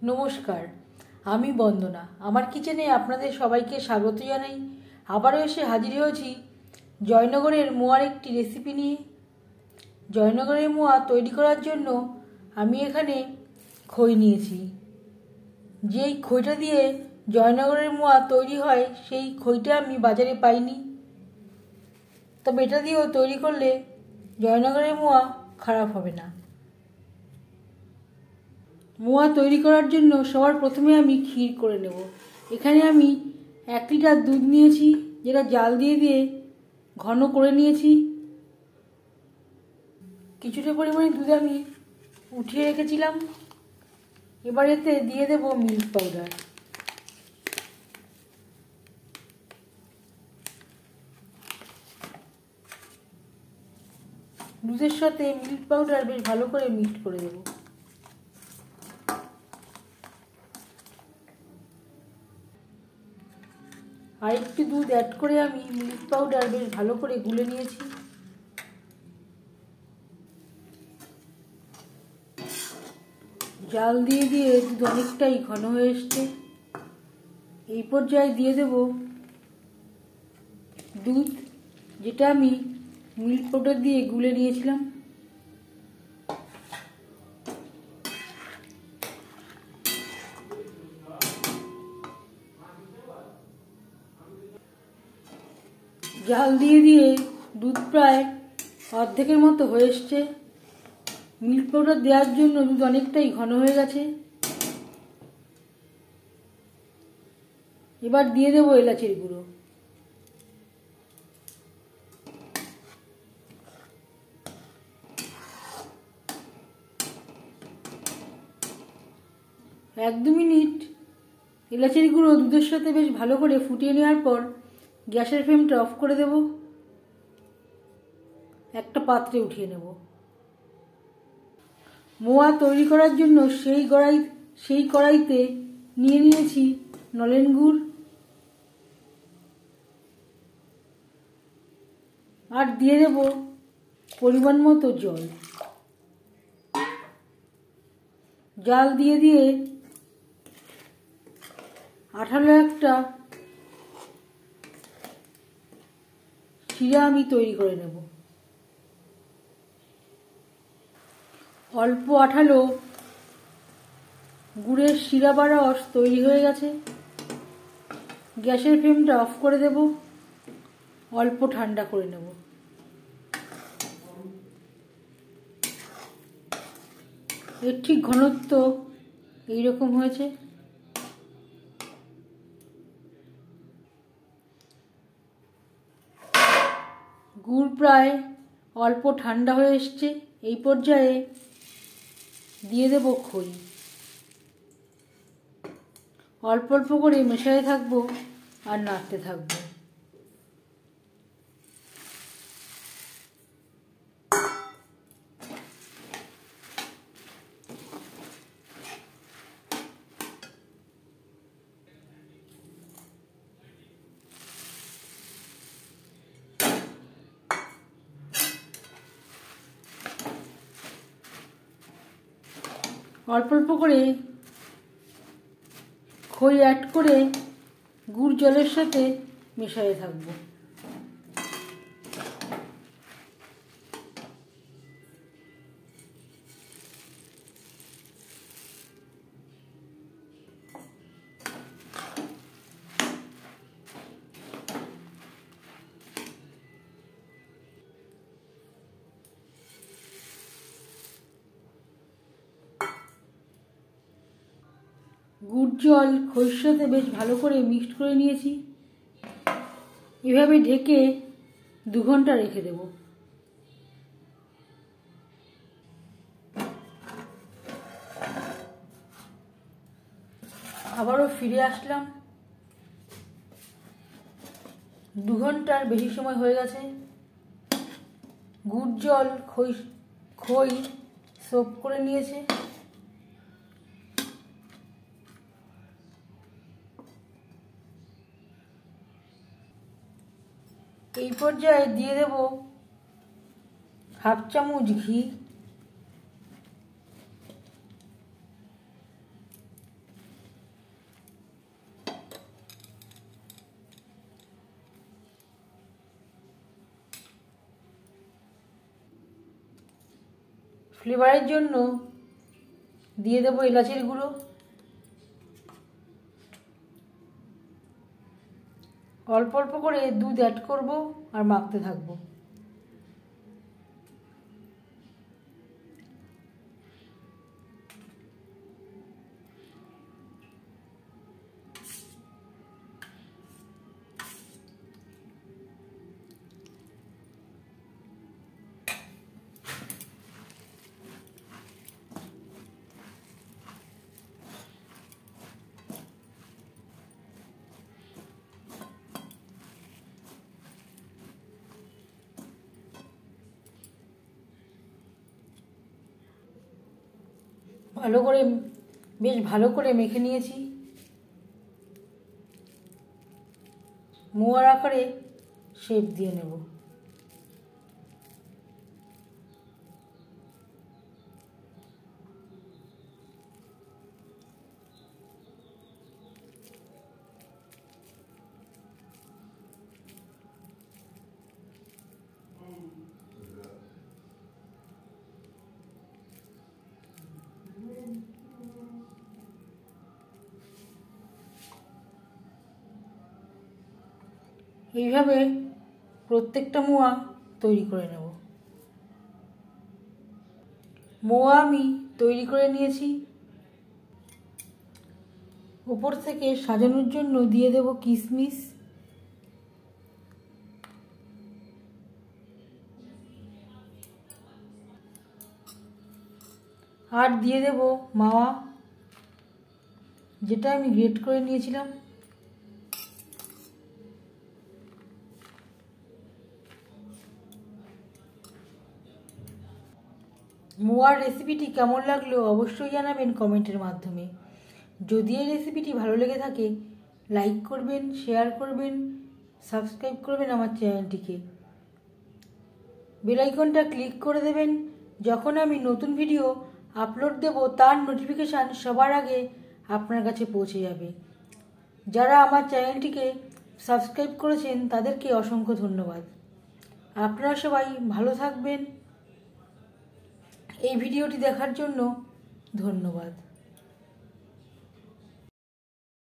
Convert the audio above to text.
নমস্কার, আমি বন্দনা। আমার কিচেনে আপনাদের সবাইকে স্বাগত জানাই। আবারও এসে হাজির হয়েছি জয়নগরের মোয়ার একটি রেসিপি নিয়ে। জয়নগরের মোয়া তৈরি করার জন্য আমি এখানে খই নিয়েছি। যেই খইটা দিয়ে জয়নগরের মোয়া তৈরি হয় সেই খইটা আমি বাজারে পাইনি, তবে এটা দিয়েও তৈরি করলে জয়নগরের মোয়া খারাপ হবে না। মোয়া তৈরি করার জন্য সবার প্রথমে আমি ক্ষীর করে নেব। এখানে আমি 1 লিটার দুধ নিয়েছি, যেটা জাল দিয়ে দিয়ে ঘন করে নিয়েছি। কিছুটা পরিমাণে দুধ আমি উঠিয়ে রেখেছিলাম। এবার এতে দিয়ে দেব মিল্ক পাউডার। দুধের সাথে মিল্ক পাউডার বেশ ভালো করে মিক্সড করে দেব। আর একটু দুধ অ্যাড করে আমি মিল্ক পাউডার বেশ ভালো করে গুলে নিয়েছি। জাল দিয়ে দিয়ে দুধ অনেকটাই ঘন হয়ে এসছে। এই পর্যায়ে দিয়ে দেব দুধ, যেটা আমি মিল্ক পাউডার দিয়ে গুলে নিয়েছিলাম। জাল দিয়ে দিয়ে দুধ প্রায় অর্ধেকের মতো হয়ে এসছে। মিল্ক পাউডার দেওয়ার জন্য দুধ অনেকটাই ঘন হয়ে গেছে। এবার দিয়ে দেবো এলাচের গুঁড়ো। এক দু মিনিট এলাচের গুঁড়ো দুধের সাথে বেশ ভালো করে ফুটিয়ে নেওয়ার পর গ্যাসের ফ্লেমটা অফ করে দেব। একটা পাত্রে উঠিয়ে নেব। মোয়া তৈরি করার জন্য সেই কড়াইতে নিয়ে নিয়েছি নলেন গুড় আর দিয়ে দেব পরিমাণ মতো জল। জাল দিয়ে দিয়ে আঠালো একটা শিরা আমি তৈরি করে নেব। অল্প আঠালো গুড়ের শিরা বা রস তৈরি হয়ে গেছে। গ্যাসের ফ্লেমটা অফ করে দেব, অল্প ঠান্ডা করে নেব। এর ঠিক ঘনত্ব এইরকম হয়েছে। গুড় প্রায় অল্প ঠান্ডা হয়ে এসছে। এই পর্যায়ে দিয়ে দেব খই। অল্প অল্প করে মেশাতে থাকবো আর নাড়তে থাকবো। অল্প অল্প করে খই অ্যাড করে গুড় জলের সাথে মেশাতে থাকবো। গুড় জল খইয়ের সাথে বেশ ভালো করে মিক্সড করে নিয়েছি। এভাবে ঢেকে 2 ঘন্টা রেখে দেব। আবারও ফিরে আসলাম। 2 ঘন্টার বেশি সময় হয়ে গেছে। গুড় জল খই সোপ করে নিয়েছে। এই পর্যায়ে দিয়ে দেব হাফ চামচ ঘি, ফ্লেভারের জন্য দিয়ে দেবো এলাচের গুঁড়ো, অল্প অল্প করে দুধ অ্যাড করব আর মাখতে থাকবো। বেশ ভালো করে মেখে নিয়েছি। মোয়ার আকারে শেপ দিয়ে নেব। এইভাবে প্রত্যেকটা মোয়া তৈরি করে নেব। মোয়া আমি তৈরি করে নিয়েছি। উপর থেকে সাজানোর জন্য দিয়ে দেব কিশমিশ, আর দিয়ে দেব মাওয়া, যেটা আমি গ্রেট করে নিয়েছিলাম। মোয়ার রেসিপিটি কেমন লাগলো অবশ্যই জানাবেন কমেন্টের মাধ্যমে। যদি এই রেসিপিটি ভালো লেগে থাকে লাইক করবেন, শেয়ার করবেন, সাবস্ক্রাইব করবেন আমার চ্যানেলটিকে। বেল আইকনটা ক্লিক করে দেবেন, যখন আমি নতুন ভিডিও আপলোড দেব তার নোটিফিকেশান সবার আগে আপনার কাছে পৌঁছে যাবে। যারা আমার চ্যানেলটিকে সাবস্ক্রাইব করেছেন তাদেরকে অসংখ্য ধন্যবাদ। আপনারা সবাই ভালো থাকবেন। এই ভিডিওটি দেখার জন্য ধন্যবাদ।